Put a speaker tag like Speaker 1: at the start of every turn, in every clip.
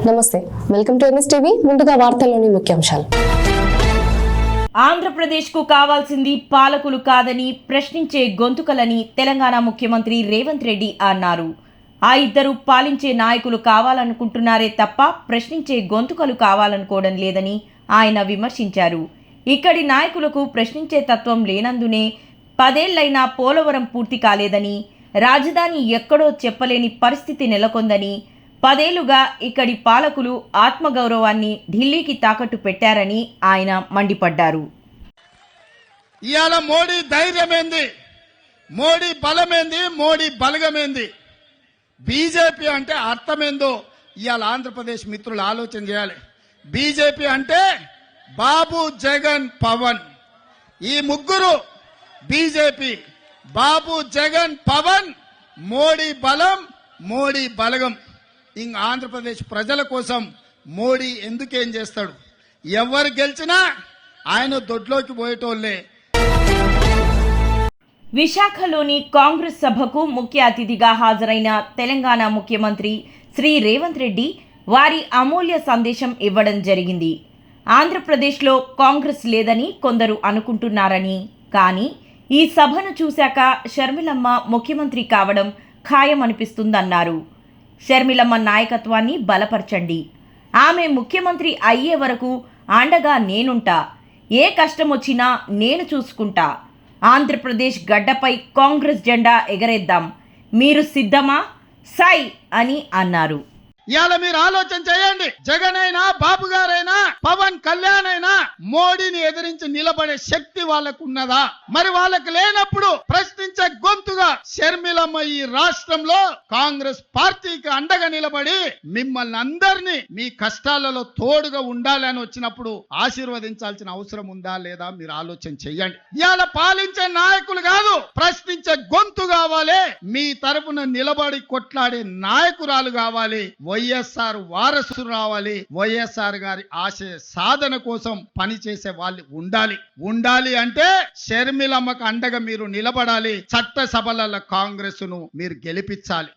Speaker 1: నమస్తే, welcome to MS TV. ముందుగా వార్తల్లోని ముఖ్యాంశాలు.
Speaker 2: ఆంధ్రప్రదేశ్కు కావాల్సింది పాలకులు కాదని ప్రశ్నించే గొంతుకలని తెలంగాణ ముఖ్యమంత్రి రేవంత్ రెడ్డి అన్నారు. ఆ ఇద్దరు పాలించే నాయకులు కావాలనుకుంటున్నారే తప్ప ప్రశ్నించే గొంతుకలు కావాలనుకోవడం లేదని ఆయన విమర్శించారు. ఇక్కడి నాయకులకు ప్రశ్నించే తత్వం లేనందునే 10 ఏళ్లైనా పోలవరం పూర్తి కాలేదని, రాజధాని ఎక్కడో చెప్పలేని పరిస్థితి నెలకొందని, 10 ఏళ్లుగా ఇక్కడి పాలకులు ఆత్మగౌరవాన్ని ఢిల్లీకి తాకట్టు పెట్టారని ఆయన మండిపడ్డారు.
Speaker 3: ఇవాళ మోడీ ధైర్యమేంది, మోడీ బలమేంది, మోడీ బలగమేంది, బీజేపీ అంటే అర్థమేందో ఇవాళ ఆంధ్రప్రదేశ్ మిత్రులు ఆలోచన చేయాలి. బీజేపీ అంటే బాబు, జగన్, పవన్. ఈ ముగ్గురు బీజేపీ. బాబు, జగన్, పవన్, మోడీ బలం, మోడీ బలగం. ఇంక ఆంధ్రప్రదేశ్ ప్రజల కోసం మోడీ ఎందుకేం చేస్తాడు? ఎవరు గెలిచినా ఆయన దొడ్లోకి పోయేటోళ్లే.
Speaker 2: విశాఖలోని కాంగ్రెస్ సభకు ముఖ్య అతిథిగా హాజరైన తెలంగాణ ముఖ్యమంత్రి శ్రీ రేవంత్ రెడ్డి వారి అమూల్య సందేశం ఇవ్వడం జరిగింది. ఆంధ్రప్రదేశ్లో కాంగ్రెస్ లేదని కొందరు అనుకుంటున్నారని, కానీ ఈ సభను చూశాక షర్మిలమ్మ ముఖ్యమంత్రి కావడం ఖాయమనిపిస్తుందన్నారు. షర్మిలమ్మ నాయకత్వాన్ని బలపరచండి, ఆమె ముఖ్యమంత్రి అయ్యే వరకు అండగా నేనుంటా, ఏ కష్టం వచ్చినా నేను చూసుకుంటా, ఆంధ్రప్రదేశ్ గడ్డపై కాంగ్రెస్ జెండా ఎగరేద్దాం, మీరు సిద్ధమా? సై అని అన్నారు.
Speaker 3: ఇవాళ మీరు ఆలోచన చేయండి. జగన్ అయినా, బాబు గారైనా, పవన్ కళ్యాణ్ అయినా మోడీని ఎదిరించి నిలబడే శక్తి వాళ్ళకు ఉన్నదా? మరి వాళ్ళకు లేనప్పుడు ప్రశ్నించే గొంతుగా షర్మిలమ్మ ఈ రాష్ట్రంలో కాంగ్రెస్ పార్టీకి అండగా నిలబడి మిమ్మల్ని అందరినీ మీ కష్టాలలో తోడుగా ఉండాలి అని వచ్చినప్పుడు ఆశీర్వదించాల్సిన అవసరం ఉందా లేదా మీరు ఆలోచన చెయ్యండి. ఇవాళ పాలించే నాయకులు కాదు, ప్రశ్నించే గొంతు కావాలి. మీ తరపున నిలబడి కొట్లాడే నాయకురాలు కావాలి. వైఎస్ఆర్ వారసులు రావాలి. వైఎస్ఆర్ గారి ఆశయ సాధన కోసం పనిచేసే వాళ్ళు ఉండాలి అంటే షర్మిలమ్మకు అండగా మీరు నిలబడాలి. చట్టసభల కాంగ్రెస్ ను మీరు గెలిపించాలి.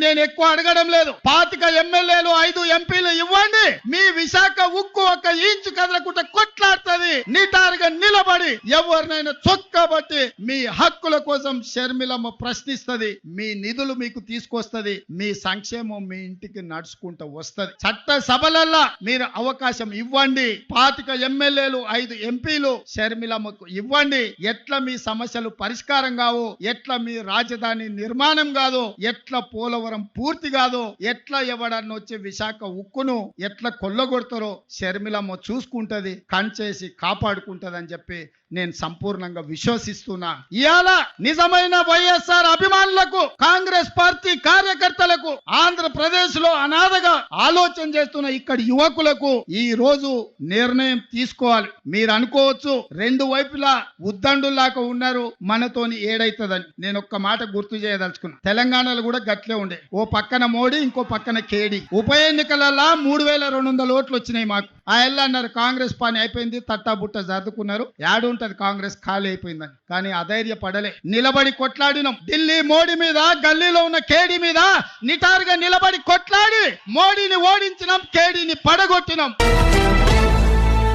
Speaker 3: నేను ఎక్కువ అడగడం లేదు. 25 ఎమ్మెల్యేలు, 5 ఎంపీలు ఇవ్వండి. మీ విశాఖ ఉక్కు 1 ఇంచు కదలకుండా కొట్లాడుతుంది. నిటారుగా నిలబడి ఎవరినైనా చొక్కబట్టి మీ హక్కుల కోసం షర్మిలమ్మ ప్రశ్నిస్తుంది. మీ నిధులు మీకు తీసుకొస్తుంది. మీ సంక్షేమం మీ ఇంటికి నడుచుకుంటూ వస్తుంది. చట్ట సభలల్లా మీరు అవకాశం ఇవ్వండి. 25 ఎమ్మెల్యేలు, 5 ఎంపీలు షర్మిలమ్మకు ఇవ్వండి. ఎట్లా మీ సమస్యలు పరిష్కారం కావు, ఎట్లా మీ రాజధాని నిర్మాణం కాదు, ఎట్లా పోలవరం పూర్తి కాదు, ఎట్లా ఎవడన్నా వచ్చి విశాఖ ఉక్కును ఎట్లా కొల్లగొడతారో షర్మిలమ్మ చూసుకుంటది, కంచేసి కాపాడుకుంటది అని చెప్పి నేను సంపూర్ణంగా విశ్వసిస్తున్నా. ఇవాళ నిజమైన వైఎస్ఆర్ అభిమానులకు, కాంగ్రెస్ పార్టీ కార్యకర్తలకు, ఆంధ్రప్రదేశ్ లో అనాథగా ఆలోచన చేస్తున్న ఇక్కడ యువకులకు ఈ రోజు నిర్ణయం తీసుకోవాలి. మీరు అనుకోవచ్చు 2 వైపులా ఉద్దండులాగా ఉన్నారు, మనతోని ఏడైతుందని. నేను ఒక్క మాట గుర్తు చేయదలుచుకున్నా. తెలంగాణలో కూడా గట్లే ఉండే. ఓ పక్కన మోడీ, ఇంకో పక్కన కేడీ. ఉప ఎన్నికలలో 3200 ఓట్లు వచ్చినాయి మాకు. ఆ ఎల్లు అన్నారు కాంగ్రెస్ పని అయిపోయింది, తట్టాబుట్ట జరుపుకున్నారు, ఉంటది కాంగ్రెస్ ఖాళీ అయిపోయిందని. కానీ అధైర్య పడలే, నిలబడి కొట్లాడినాం. ఢిల్లీ మోడీ మీద, గల్లీలో ఉన్న కేడీ మీద నిటారుగా నిలబడి కొట్లాడి మోడీని ఓడించినాం, కేడీని పడగొట్టినాం.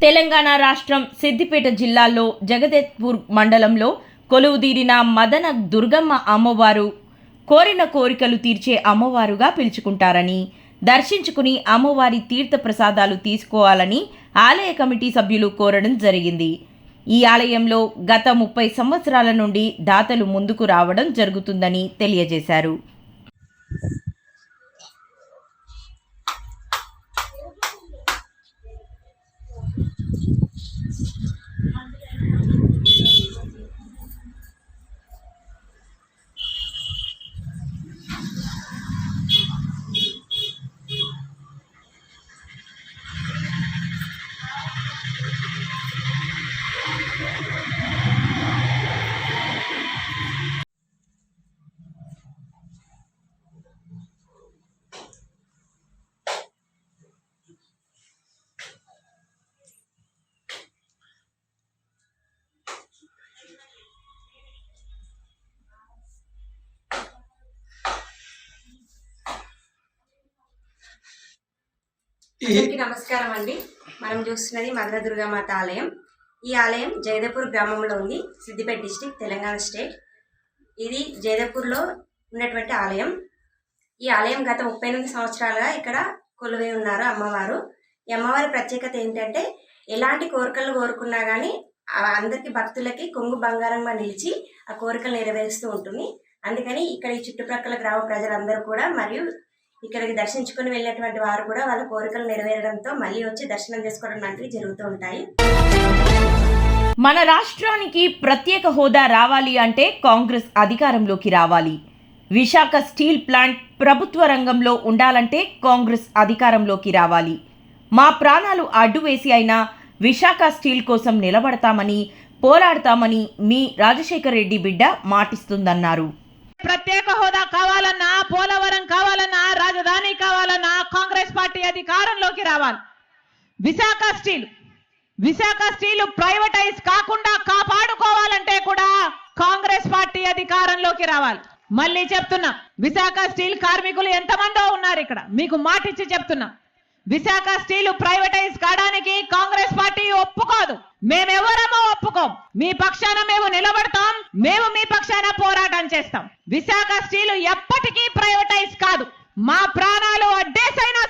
Speaker 2: తెలంగాణ రాష్ట్రం సిద్దిపేట జిల్లాలో జగదేత్పూర్ మండలంలో కొలువుదీరిన మదన దుర్గమ్మ అమ్మవారు కోరిన కోరికలు తీర్చే అమ్మవారుగా పిలుచుకుంటారని, దర్శించుకుని అమ్మవారి తీర్థ ప్రసాదాలు తీసుకోవాలని ఆలయ కమిటీ సభ్యులు కోరడం జరిగింది. ఈ ఆలయంలో గత 30 సంవత్సరాల నుండి దాతలు ముందుకు రావడం జరుగుతుందని తెలియజేశారు.
Speaker 4: అందరికీ నమస్కారం అండి. మనం చూస్తున్నది మధుర దుర్గామాత ఆలయం. ఈ ఆలయం జైదేపూర్ గ్రామంలో ఉంది, సిద్దిపేట డిస్టిక్, తెలంగాణ స్టేట్. ఇది జైదేపూర్లో ఉన్నటువంటి ఆలయం. ఈ ఆలయం గత 38 సంవత్సరాలుగా ఇక్కడ కొలువై ఉన్నారు అమ్మవారు. ఈ అమ్మవారి ప్రత్యేకత ఏంటంటే ఎలాంటి కోరికలు కోరుకున్నా కానీ అందరికి భక్తులకి కొంగు బంగారంగా నిలిచి ఆ కోరికలు నెరవేరుస్తూ ఉంటుంది. అందుకని ఇక్కడ ఈ చుట్టుప్రక్కల గ్రామ ప్రజలందరూ కూడా మరియు ఇక్కడికి దర్శించుకుని వెళ్ళినటువంటి వారు కూడా వాళ్ళ కోరికలు నెరవేరడంతో మళ్ళీ వచ్చి దర్శనం చేసుకోవడం లాంటివి జరుగుతూ ఉంటాయి.
Speaker 2: మన రాష్ట్రానికి ప్రత్యేక హోదా రావాలి అంటే కాంగ్రెస్ అధికారంలోకి రావాలి. విశాఖ స్టీల్ ప్లాంట్ ప్రభుత్వ రంగంలో ఉండాలంటే కాంగ్రెస్ అధికారంలోకి రావాలి. మా ప్రాణాలు అడ్డు వేసి అయినా విశాఖ స్టీల్ కోసం నిలబడతామని, పోరాడతామని మీ రాజశేఖర్ రెడ్డి బిడ్డ మాటిస్తుందన్నారు.
Speaker 5: ప్రత్యేక హోదా కావాలన్నా, పోలవరం కావాలన్నా, రాజధాని కావాలన్నా కాంగ్రెస్ పార్టీ అధికారంలోకి రావాలి. విశాఖ స్టీల్ ప్రైవేటైజ్ కాకుండా కాపాడుకోవాలంటే కూడా కాంగ్రెస్ పార్టీ అధికారంలోకి రావాలి. మళ్ళీ చెప్తున్నా, విశాఖ స్టీల్ కార్మికులు ఎంతమందో ఉన్నారు ఇక్కడ, మీకు మాటిచ్చి చెప్తున్నా. విశాఖ స్టీల్ ప్రైవేటైజ్ కావడానికి కాంగ్రెస్ పార్టీ ఒప్పుకోదు. మేమెవరమో ఒప్పుకోం. మీ పక్షాన మేము నిలబడతాం, మేము మీ పక్షాన పోరాటం చేస్తాం. విశాఖ స్టీల్ ఎప్పటికీ ప్రైవేటైజ్ కాదు. మా ప్రాణాలు అడ్డేసైనా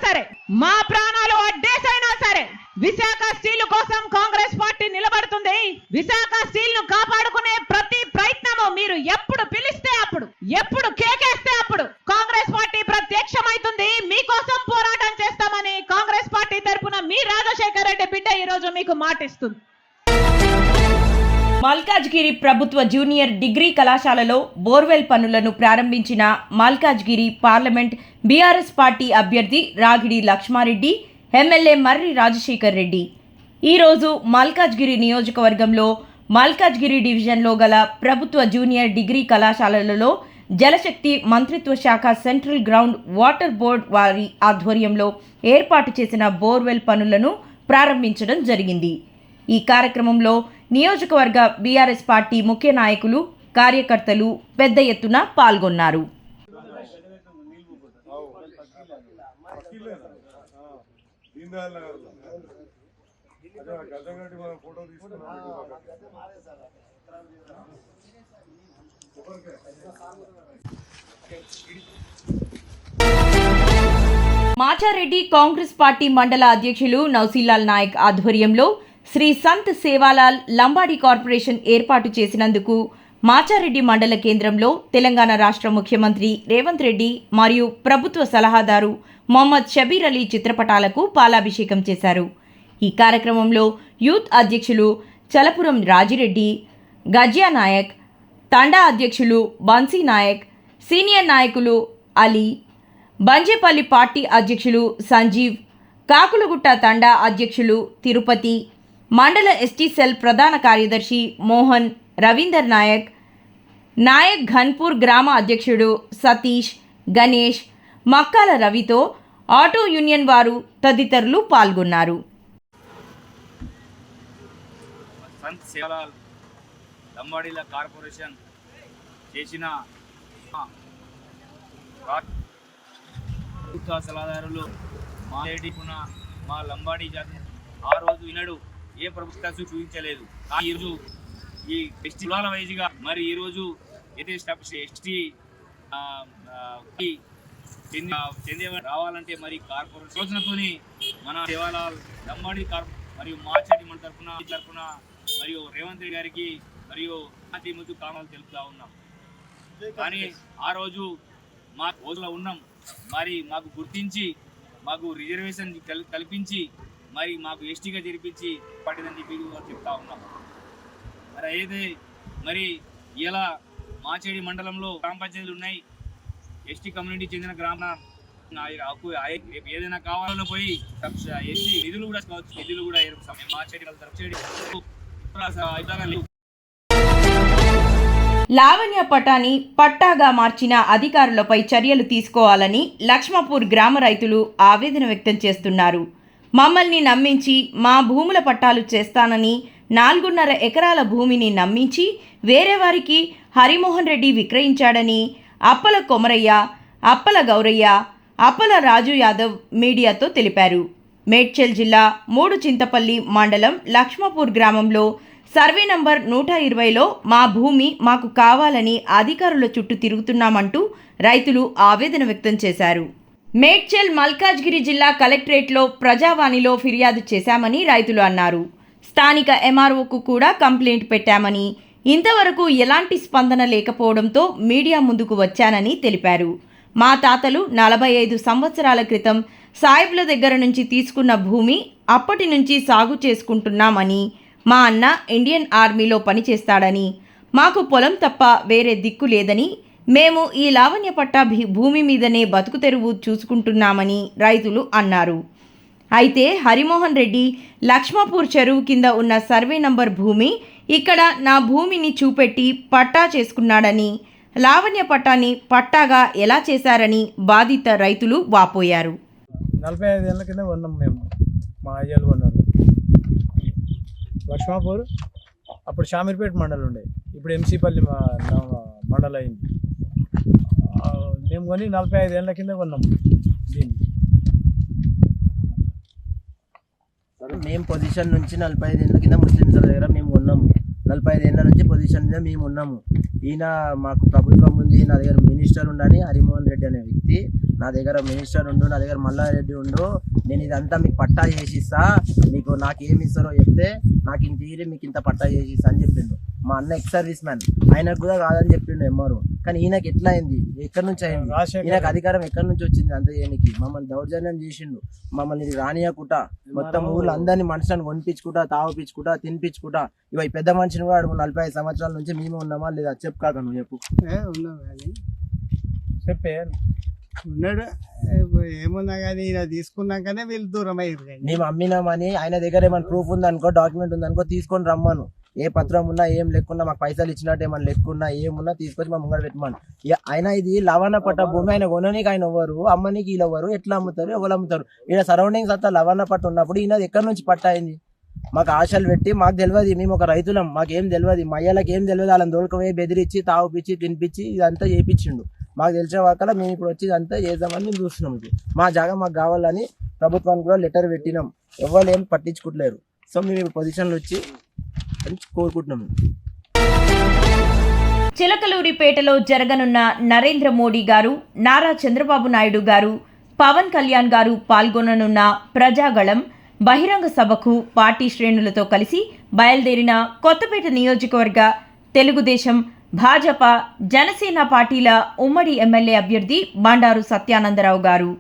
Speaker 5: సరే విశాఖ స్టీల్ కోసం కాంగ్రెస్ పార్టీ నిలబడుతుంది. విశాఖ స్టీల్ ను కాపాడుకునే ప్రతి ప్రయత్నము మీరు ఎప్పుడు పిలిస్తే అప్పుడు, ఎప్పుడు కేకేస్తే అప్పుడు కాంగ్రెస్ పార్టీ ప్రత్యక్షమైతుంది. మీకోసం పోరాటం చేస్తామని కాంగ్రెస్ పార్టీ తరపున మీ రాజశేఖర్ రెడ్డి బిడ్డ ఈ రోజు మీకు మాటిస్తుంది.
Speaker 2: మల్కాజ్గిరి ప్రభుత్వ జూనియర్ డిగ్రీ కళాశాలలో బోర్వెల్ పనులను ప్రారంభించిన మల్కాజ్గిరి పార్లమెంట్ బీఆర్ఎస్ పార్టీ అభ్యర్థి రాగిడి లక్ష్మారెడ్డి, ఎమ్మెల్యే మర్రి రాజశేఖర్ రెడ్డి ఈరోజు మల్కాజ్గిరి నియోజకవర్గంలో మల్కాజ్గిరి డివిజన్లో గల ప్రభుత్వ జూనియర్ డిగ్రీ కళాశాలలలో జలశక్తి మంత్రిత్వ శాఖ సెంట్రల్ గ్రౌండ్ వాటర్ బోర్డ్ వారి ఆధ్వర్యంలో ఏర్పాటు చేసిన బోర్వెల్ పనులను ప్రారంభించడం జరిగింది. ఈ కార్యక్రమంలో నియోజకవర్గ బీఆర్ఎస్ పార్టీ ముఖ్య నాయకులు, కార్యకర్తలు పెద్ద ఎత్తున పాల్గొన్నారు. మాచారెడ్డి కాంగ్రెస్ పార్టీ మండల అధ్యక్షులు నౌసీలాల్ నాయక్ ఆధ్వర్యంలో శ్రీ సంత్ సేవాలాల్ లంబాడి కార్పొరేషన్ ఏర్పాటు చేసినందుకు మాచారెడ్డి మండల కేంద్రంలో తెలంగాణ రాష్ట్ర ముఖ్యమంత్రి రేవంత్ రెడ్డి మరియు ప్రభుత్వ సలహాదారు మొహమ్మద్ షబీర్ అలీ చిత్రపటాలకు పాలాభిషేకం చేశారు. ఈ కార్యక్రమంలో యూత్ అధ్యక్షులు చలపురం రాజిరెడ్డి, గజ్యా నాయక్, తండా అధ్యక్షులు బన్సీ నాయక్, సీనియర్ నాయకులు అలీ, బంజేపల్లి పార్టీ అధ్యక్షులు సంజీవ్, కాకులగుట్ట తండా అధ్యక్షులు తిరుపతి, మండల ఎస్టీ సెల్ ప్రధాన కార్యదర్శి మోహన్, రవీందర్ నాయక్, నాయక్ ఘన్పూర్ గ్రామ అధ్యక్షుడు సతీష్, గణేష్, మక్కాల రవితో ఆటో యూనియన్ వారు తదితరులు పాల్గొన్నారు.
Speaker 6: సంత్ సేవాలాల్ లంబాడీల కార్పొరేషన్ చేసిన ప్రభుత్వ సలహాదారులు మా లంబాడీ జాతి ఆ రోజు వినడు ఏ ప్రభుత్వం చూపించలేదు. ఈరోజు ఈ కులాల వైజ్గా మరి ఈరోజు ఏదైతే ఎస్టీ చెందే రావాలంటే మరి కార్పొరేషన్ యోజనతోని మన సేవాలాల్ లంబాడీ మరియు మాచారెడ్డి మన తరఫున మరియు రేవంత్ రెడ్డి గారికి మరియు ముందు కారణాలు తెలుపుతా ఉన్నాం. కానీ ఆ రోజు మా రోజులో ఉన్నాం, మరి మాకు గుర్తించి మాకు రిజర్వేషన్ కల్పించి మరి మాకు ఎస్టీగా జరిపించి పట్టిందని చెప్పి చెప్తా ఉన్నాం. మరి అయితే మరి ఇలా మాచేడి మండలంలో గ్రామ పంచాయతీలు ఉన్నాయి. ఎస్టీ కమ్యూనిటీ చెందిన గ్రామ ఏదైనా కావాలన్నా పోయి ఎస్టీ నిధులు కూడా కావచ్చు, నిధులు కూడా మాచేడి
Speaker 2: లావణ్య పటాని పట్టాగా మార్చిన అధికారులపై చర్యలు తీసుకోవాలని లక్ష్మపూర్ గ్రామ రైతులు ఆవేదన వ్యక్తం చేస్తున్నారు. మమ్మల్ని నమ్మించి మా భూముల పట్టాలు చేస్తానని 4.5 ఎకరాల భూమిని నమ్మించి వేరే వారికి హరిమోహన్ రెడ్డి విక్రయించాడని అప్పల కొమరయ్య, అప్పల గౌరయ్య, అప్పల రాజు యాదవ్ మీడియాతో తెలిపారు. మేడ్చల్ జిల్లా మూడు చింతపల్లి మండలం లక్ష్మపూర్ గ్రామంలో సర్వే నంబర్ 120లో మా భూమి మాకు కావాలని అధికారుల చుట్టూ తిరుగుతున్నామంటూ రైతులు ఆవేదన వ్యక్తం చేశారు. మేడ్చల్ మల్కాజ్గిరి జిల్లా కలెక్టరేట్లో ప్రజావాణిలో ఫిర్యాదు చేశామని రైతులు అన్నారు. స్థానిక ఎంఆర్ఓకు కూడా కంప్లైంట్ పెట్టామని, ఇంతవరకు ఎలాంటి స్పందన లేకపోవడంతో మీడియా ముందుకు వచ్చానని తెలిపారు. మా తాతలు 45 సంవత్సరాల క్రితం సాయిబుల దగ్గర నుంచి తీసుకున్న భూమి అప్పటి నుంచి సాగు చేసుకుంటున్నామని, మా అన్న ఇండియన్ ఆర్మీలో పనిచేస్తాడని, మాకు పొలం తప్ప వేరే దిక్కు లేదని, మేము ఈ లావణ్య పట్టా భూమి మీదనే బతుకు తెరువు చూసుకుంటున్నామని రైతులు అన్నారు. అయితే హరిమోహన్ రెడ్డి లక్ష్మపూర్ చెరువు కింద ఉన్న సర్వే నంబర్ భూమి ఇక్కడ నా భూమిని చూపెట్టి పట్టా చేసుకున్నాడని, లావణ్య పట్టాని పట్టాగా ఎలా చేశారని బాధిత రైతులు వాపోయారు.
Speaker 7: 45 ఏళ్ళ కింద కొన్నాం మేము, మా అయ్యలు కొన్నారు. లక్ష్మాపూర్ అప్పుడు షామీర్పేట మండలం ఉండే, ఇప్పుడు ఎంసీపల్లి మండలం అయింది. మేము కొని 45 ఏళ్ళ కింద కొన్నాం దీన్ని.
Speaker 8: మేము పొజిషన్ నుంచి 45 ఏళ్ళ కింద ముస్లిమ్స్ దగ్గర మేము ఉన్నాము. 45 ఏళ్ళ నుంచి పొజిషన్ మీద మేము ఉన్నాము. ఈయన మాకు ప్రభుత్వం ఉంది, నా దగ్గర మినిస్టర్ ఉండని హరిమోహన్ రెడ్డి అనే వ్యక్తి, నా దగ్గర మినిస్టర్ ఉండు, నా దగ్గర మల్లారెడ్డి ఉండు, నేను ఇదంతా మీకు పట్టా చేసిస్తా, మీకు నాకేమి ఇస్తారో చెప్తే నాకు ఇంత తీరి మీకు ఇంత పట్టా చేసిస్తా అని చెప్పిండు. మా అన్న ఎక్స్ సర్వీస్ మ్యాన్, ఆయనకు కూడా కాదని చెప్పిండు ఎంఆర్ఓ. కానీ ఈయనకి ఎట్లా అయింది, ఎక్కడి నుంచి అయింది, ఈయనకు అధికారం ఎక్కడి నుంచి వచ్చింది అంత చేయనికి? మమ్మల్ని దౌర్జన్యం చేసిండు, మమ్మల్ని రానియకుట, మొత్తం ఊళ్ళో అందరినీ మనుషులను కొనిపించుకుంటా, తాగిపించుకుంటా, తినిపించుకుంటా. ఇవి పెద్ద మనిషిని కూడా 45 సంవత్సరాల నుంచి మేము ఉన్నామా లేదా చెప్పు కాక నువ్వు చెప్పు.
Speaker 9: ఉన్నాం కానీ
Speaker 7: చెప్పే
Speaker 9: ఉన్నాడు, ఏమున్నా కానీ ఇలా తీసుకున్నాకనే వీళ్ళు దూరం అయ్యారు. కానీ
Speaker 8: మేము అమ్మినామని ఆయన దగ్గర ఏమైనా ప్రూఫ్ ఉందనుకో, డాక్యుమెంట్ ఉందనుకో తీసుకొని రమ్మను. ఏ పత్రం ఉన్నా ఏం లెక్కున్నా, మాకు పైసలు ఇచ్చినట్టు ఏమన్నా లెక్కున్నా ఏమున్నా తీసుకొచ్చి మా ముంగడ పెట్టమను. ఆయన ఇది లవణ పట్ట భూమి, ఆయన కొననీకి ఆయన ఎవరు, అమ్మనికి వీళ్ళు ఎవరు, ఎట్లా అమ్ముతారు, ఎవరు అమ్ముతారు? ఈయన సరౌండింగ్స్ అంతా లవణ పట్ట ఉన్నప్పుడు ఈయన ఎక్కడి నుంచి పట్ట అయింది? మాకు ఆశలు పెట్టి, మాకు తెలియదు, మేము ఒక రైతులం, మాకేం తెలియదు, మా అయ్యలకి ఏం తెలియదు, వాళ్ళని దొరకవే బెదిరించి తాగుపిచ్చి తినిపించి ఇదంతా చేయించిండు. మాకు తెలిసిన వాళ్ళ మేము ఇప్పుడు వచ్చి ఇదంతా చేద్దామని మేము చూస్తున్నాం. మా జాగా మాకు కావాలని ప్రభుత్వానికి కూడా లెటర్ పెట్టినాం, ఎవరు ఏం పట్టించుకుంటలేరు. సో మేము ఇప్పుడు పొజిషన్లో వచ్చి కోరుకుంటున్నాము.
Speaker 2: చిలకలూరిపేటలో జరగనున్న నరేంద్ర మోడీ గారు, నారా చంద్రబాబు నాయుడు గారు, పవన్ కళ్యాణ్ గారు పాల్గొననున్న ప్రజాగళం బహిరంగ సభకు పార్టీ శ్రేణులతో కలిసి బయలుదేరిన కొత్తపేట నియోజకవర్గ తెలుగుదేశం, భాజపా, జనసేన పార్టీల ఉమ్మడి ఎమ్మెల్యే అభ్యర్థి బండారు సత్యానందరావు గారు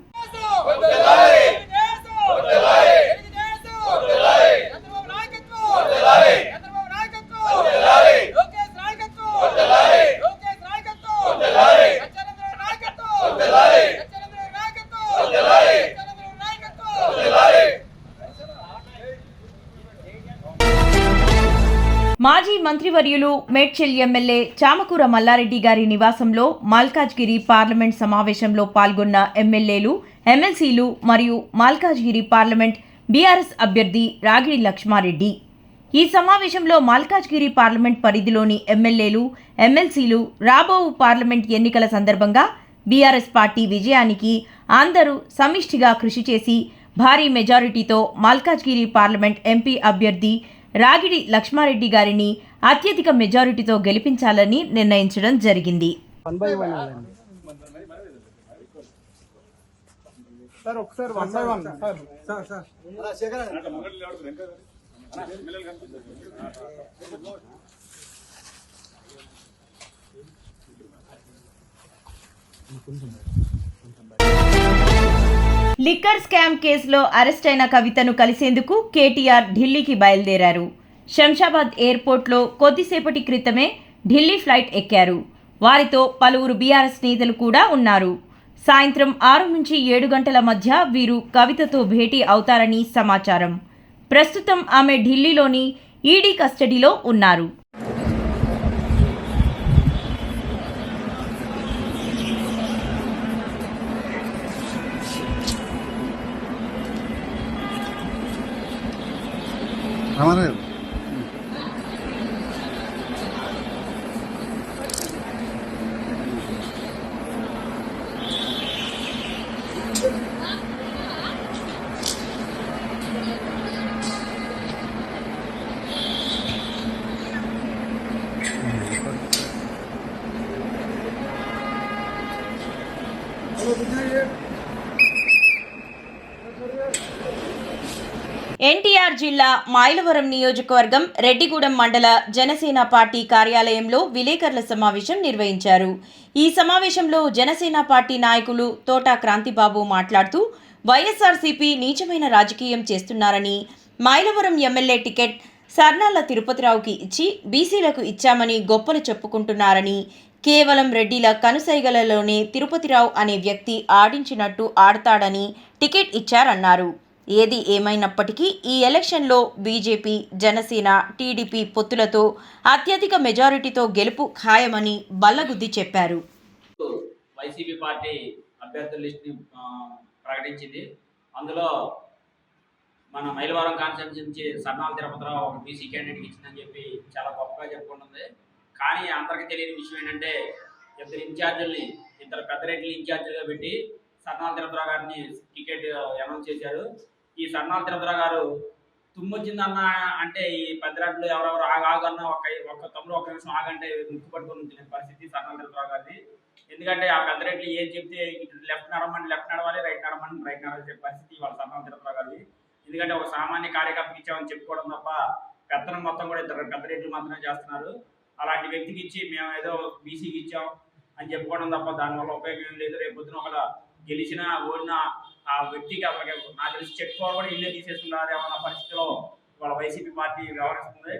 Speaker 2: మాజీ మంత్రివర్యులు మేడ్చల్ ఎమ్మెల్యే చామకూర మల్లారెడ్డి గారి నివాసంలో మల్కాజ్గిరి పార్లమెంట్ సమావేశంలో పాల్గొన్న ఎమ్మెల్యేలు, ఎమ్మెల్సీలు మరియు మల్కాజ్గిరి పార్లమెంట్ బీఆర్ఎస్ అభ్యర్థి రాగిడి లక్ష్మారెడ్డి. ఈ సమావేశంలో మల్కాజ్గిరి పార్లమెంట్ పరిధిలోని ఎమ్మెల్యేలు, ఎమ్మెల్సీలు రాబో పార్లమెంట్ ఎన్నికల సందర్భంగా బీఆర్ఎస్ పార్టీ విజయానికి అందరూ సమిష్టిగా కృషి చేసి భారీ మెజారిటీతో మల్కాజ్గిరి పార్లమెంట్ ఎంపీ అభ్యర్థి రాగిడి లక్ష్మారెడ్డి గారిని అత్యధిక మెజారిటీతో గెలిపించాలని నిర్ణయించడం జరిగింది. లిక్కర్ స్కామ్ కేసులో అరెస్ట్ అయిన కవితను కలిసేందుకు కేటీఆర్ ఢిల్లీకి బయలుదేరారు. శంషాబాద్ ఎయిర్పోర్ట్లో కొద్దిసేపటి క్రితమే ఢిల్లీ ఫ్లైట్ ఎక్కారు. వారితో పలువురు బీఆర్ఎస్ నేతలు కూడా ఉన్నారు. సాయంత్రం 6 నుంచి 7 గంటల మధ్య వీరు కవితతో భేటీ అవుతారని సమాచారం. ప్రస్తుతం ఆమె ఢిల్లీలోని ఈడీ కస్టడీలో ఉన్నారు. ఎన్టీఆర్ జిల్లా మైలవరం నియోజకవర్గం రెడ్డిగూడెం మండల జనసేన పార్టీ కార్యాలయంలో విలేకరుల సమావేశం నిర్వహించారు. ఈ సమావేశంలో జనసేన పార్టీ నాయకులు తోట క్రాంతిబాబు మాట్లాడుతూ వైఎస్ఆర్సీపీ నీచమైన రాజకీయం చేస్తున్నారని, మైలవరం ఎమ్మెల్యే టికెట్ సర్నాల తిరుపతిరావుకి ఇచ్చి బీసీలకు ఇచ్చామని గొప్పలు చెప్పుకుంటున్నారని, కేవలం రెడ్డిల కనుసైగలలోనే తిరుపతిరావు అనే వ్యక్తి ఆడించినట్టు ఆడతాడని టికెట్ ఇచ్చారన్నారు. ఏది ఏమైనప్పటికీ ఈ ఎలక్షన్లో బీజేపీ, జనసేన, టీడీపీ పొత్తులతో అత్యధిక మెజారిటీతో గెలుపు ఖాయమని బల్లగుద్ది చెప్పారు.
Speaker 10: వైసీపీ పార్టీ అభ్యర్థుల లిస్ట్ని ప్రకటించింది. అందులో మన మైలవరం కాన్స్టిట్యూన్సీ నుంచి సర్నాల తిరుపతిరావు ఒక బీసీ క్యాండిడేట్కి ఇచ్చిందని చెప్పి చాలా గొప్పగా చెప్పుకుంటుంది. కానీ అందరికీ తెలియని విషయం ఏంటంటే ఇద్దరు పెద్ద రెడ్డిని ఇన్ఛార్జీలుగా పెట్టి సర్నాల తిరుపతిరావు గారిని టికెట్ అనౌన్స్ చేశాడు. ఈ సర్నాల తిరుపతిరావు గారు తుమ్మొచ్చిందన్న అంటే ఈ పెద్ద రెడ్లు ఎవరెవరు ఆగన్న ఒక్క తమ్ముడు ఒక నిమిషం ఆగంటే ముక్కు పట్టుకొని ఉంచిన పరిస్థితి సర్నాల తిరుపతిరావు గారిది. ఎందుకంటే ఆ పెద్ద రెడ్లు ఏం చెప్తే లెఫ్ట్ నడమని లెఫ్ట్ నడవాలి, రైట్ నడమని రైట్ నడవాలి చెప్పే పరిస్థితి వాళ్ళ సర్నాల తిరుపతిరావు గారిది. ఎందుకంటే ఒక సామాన్య కార్యకర్తకి ఇచ్చామని చెప్పుకోవడం తప్ప పెత్తనం మొత్తం కూడా ఇద్దరు పెద్ద రెడ్లు మాత్రమే చేస్తున్నారు. అలాంటి వ్యక్తికి ఇచ్చి మేము ఏదో బీసీకి ఇచ్చాం అని చెప్పుకోవడం తప్ప దానివల్ల ఉపయోగం ఏం లేదు. రేపు పొద్దున ఒకలా గెలిచినా ఓడినా ఆ వ్యక్తికి అసలు నాకు తెలిసి చెక్ పవర్ కూడా ఇల్లే తీసేసుకున్నారు ఏమన్న పరిస్థితిలో వాళ్ళ వైసీపీ పార్టీ వ్యవహరిస్తుంది.